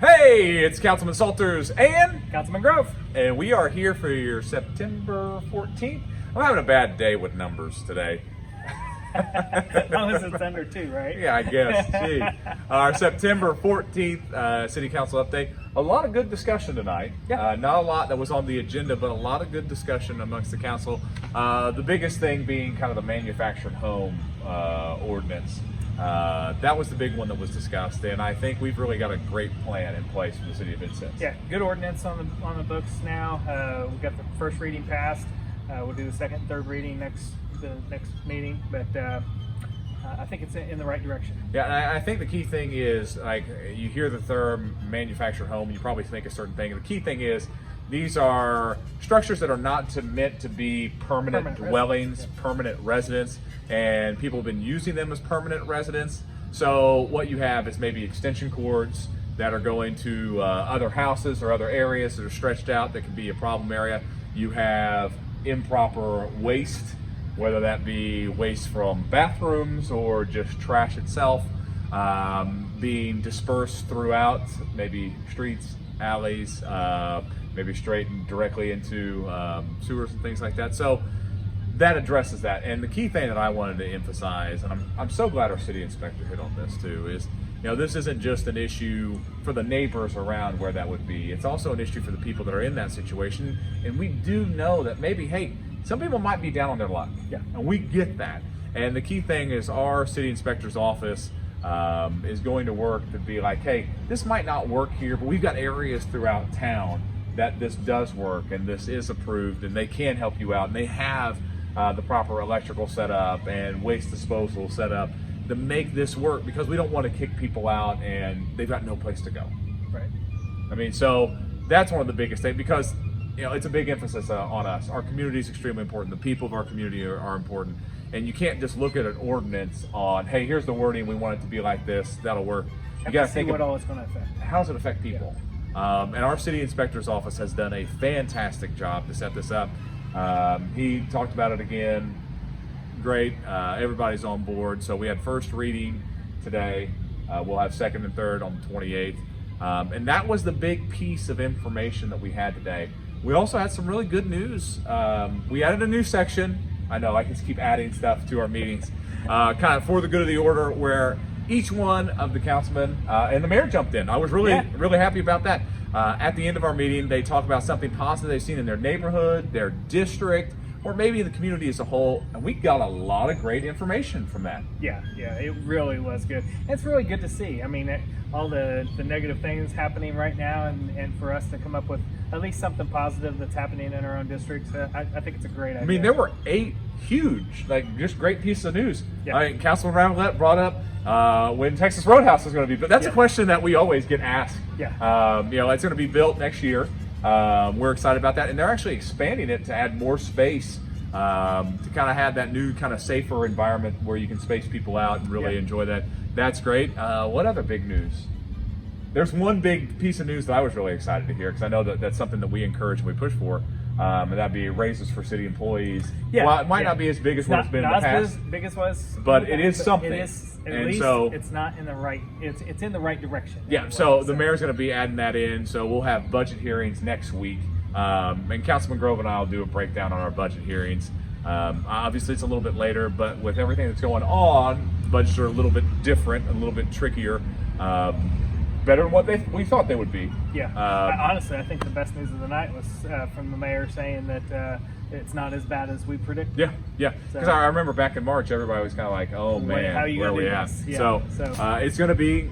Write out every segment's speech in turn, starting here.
Hey, it's Councilman Salters and Councilman Grove. and we are here for your September 14th. I'm having a bad day with numbers today. As long as it's under 2, right? Yeah, I guess. Gee. Our September 14th City Council update. A lot of good discussion tonight. Yeah. Not a lot that was on the agenda, but a lot of good discussion amongst the council. The biggest thing being kind of the manufactured home ordinance. That was the big one that was discussed, and I think we've really got a great plan in place for the city of Vincennes. Yeah, good ordinance on the books now. We got the first reading passed. We'll do the second and third reading the next meeting, but I think it's in the right direction. Yeah, and I think the key thing is, like, you hear the term manufactured home, you probably think a certain thing. And the key thing is, these are structures that are not meant to be permanent dwellings, residence. permanent residents, and people have been using them as permanent residents. So what you have is maybe extension cords that are going to other houses or other areas that are stretched out that can be a problem area. You have improper waste, whether that be waste from bathrooms or just trash itself, being dispersed throughout maybe streets, alleys, maybe straight and directly into sewers and things like that. So that addresses that. And the key thing that I wanted to emphasize, and I'm so glad our city inspector hit on this too, is, you know, this isn't just an issue for the neighbors around where that would be. It's also an issue for the people that are in that situation. And we do know that maybe, hey, some people might be down on their luck. Yeah. And we get that. And the key thing is our city inspector's office is going to work to be like, hey, this might not work here, but we've got areas throughout town that this does work and this is approved and they can help you out. And they have the proper electrical setup and waste disposal set up to make this work, because we don't want to kick people out and they've got no place to go. Right. I mean, so that's one of the biggest things, because, you know, it's a big emphasis on us. Our community is extremely important. The people of our community are important. And you can't just look at an ordinance on, hey, here's the wording, we want it to be like this, that'll work. You got to see think what all it's going to affect. how does it affect people? And our city inspector's office has done a fantastic job to set this up. He talked about it again. Great. Everybody's on board. So we had first reading today. We'll have second and third on the 28th. And that was the big piece of information that we had today. We also had some really good news. We added a new section. I know I can keep adding stuff to our meetings, kind of for the good of the order, where each one of the councilmen and the mayor jumped in. I was really happy about that. At the end of our meeting, they talk about something positive they've seen in their neighborhood, their district, or maybe in the community as a whole, and we got a lot of great information from that. Yeah, it really was good. It's really good to see. I mean, all the negative things happening right now, and for us to come up with at least something positive that's happening in our own districts, I think it's a great idea. I mean, there were 8 huge, like, just great pieces of news. Yeah. I mean, Councilman Ramlett brought up when Texas Roadhouse is going to be built. That's a question that we always get asked. Yeah. You know, it's going to be built next year. We're excited about that, and they're actually expanding it to add more space to kind of have that new kind of safer environment where you can space people out and really enjoy that. That's great. What other big news? There's one big piece of news that I was really excited to hear, because I know that that's something that we encourage and we push for, and that'd be raises for city employees. Yeah. Well, it might not be as big as what it's been in the past, as big as was, but it is something. It is. At and least so it's not in the right. It's in the right direction. yeah. Anyway, So the mayor's going to be adding that in. So we'll have budget hearings next week, and Councilman Grove and I will do a breakdown on our budget hearings. Obviously, it's a little bit later, but with everything that's going on, budgets are a little bit different, a little bit trickier. Better than what we thought they would be. Yeah. Honestly, I think the best news of the night was from the mayor saying that it's not as bad as we predicted. Yeah. Because I remember back in March, everybody was kind of like, "Oh man, how are you where are gonna we do at?" this? Yeah. So it's going to be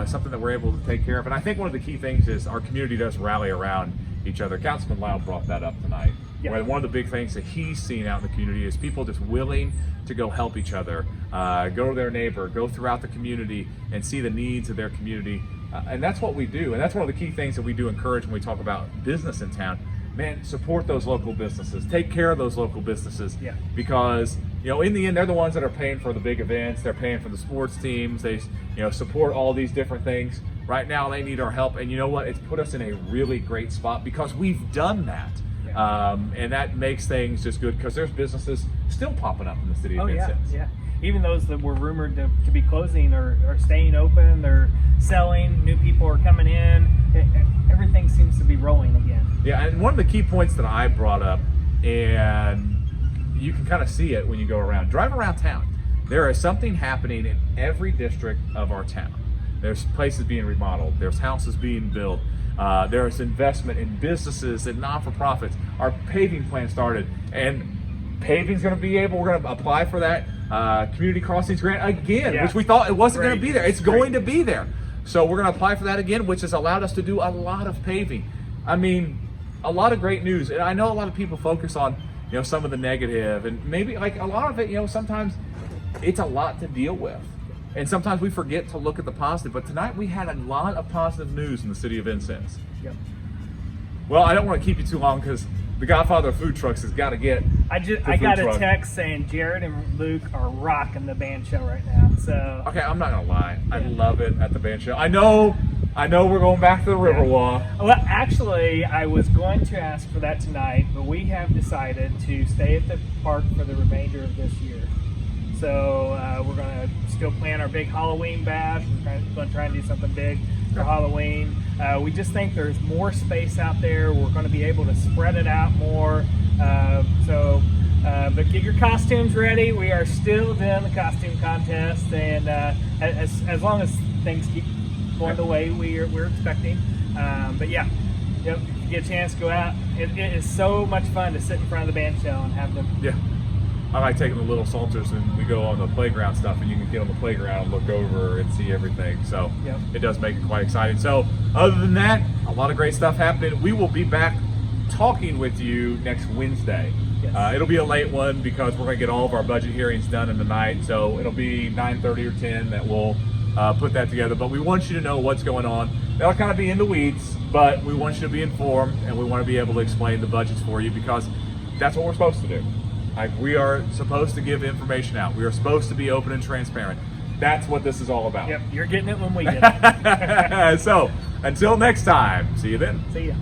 something that we're able to take care of. And I think one of the key things is our community does rally around each other. Councilman Lau brought that up tonight. Yeah. Where one of the big things that he's seen out in the community is people just willing to go help each other, go to their neighbor, go throughout the community and see the needs of their community. And that's what we do. And that's one of the key things that we do encourage when we talk about business in town. Man, support those local businesses. Take care of those local businesses. Yeah. Because, you know, in the end, they're the ones that are paying for the big events. They're paying for the sports teams. They, you know, support all these different things. Right now, they need our help. And you know what? It's put us in a really great spot because we've done that. And that makes things just good, because there's businesses still popping up in the city of Vincennes. Yeah. even those that were rumored to be closing are staying open. They're selling. New people are coming in. Everything seems to be rolling again. Yeah, and one of the key points that I brought up, and you can kind of see it when you go around. Drive around town. There is something happening in every district of our town. There's places being remodeled. There's houses being built. There's investment in businesses and not-for-profits. Our paving plan started, and paving's going to be able. We're going to apply for that community crossings grant again, which we thought it wasn't going to be there. It's going to be there. So we're going to apply for that again, which has allowed us to do a lot of paving. I mean, a lot of great news. And I know a lot of people focus on, some of the negative, and maybe like a lot of it, sometimes it's a lot to deal with. And sometimes we forget to look at the positive. But tonight we had a lot of positive news in the city of Vincennes. Yep. Well, I don't want to keep you too long because the godfather of food trucks has got to get. I got a text saying Jared and Luke are rocking the band show right now. So Okay, I'm not gonna lie. I love it at the band show. I know we're going back to the Riverwalk. Well, actually, I was going to ask for that tonight, but we have decided to stay at the park for the remainder of this year. So we're going to still plan our big Halloween bash. We're going to try and do something big for Halloween. We just think there's more space out there. We're going to be able to spread it out more. But get your costumes ready. We are still doing the costume contest, and as long as things keep going the way we're expecting. But yeah, if you get a chance to go out, it is so much fun to sit in front of the band shell and have them. Yeah. I like taking the little salters and we go on the playground stuff, and you can get on the playground and look over and see everything. So It does make it quite exciting. So other than that, a lot of great stuff happening. We will be back talking with you next Wednesday. Yes. It'll be a late one because we're going to get all of our budget hearings done in the night. So it'll be 9:30 or 10 that we'll put that together. But we want you to know what's going on. That'll kind of be in the weeds, but we want you to be informed, and we want to be able to explain the budgets for you because that's what we're supposed to do. Like, we are supposed to give information out. We are supposed to be open and transparent. That's what this is all about. Yep, you're getting it when we get it. So, until next time, see you then. See ya.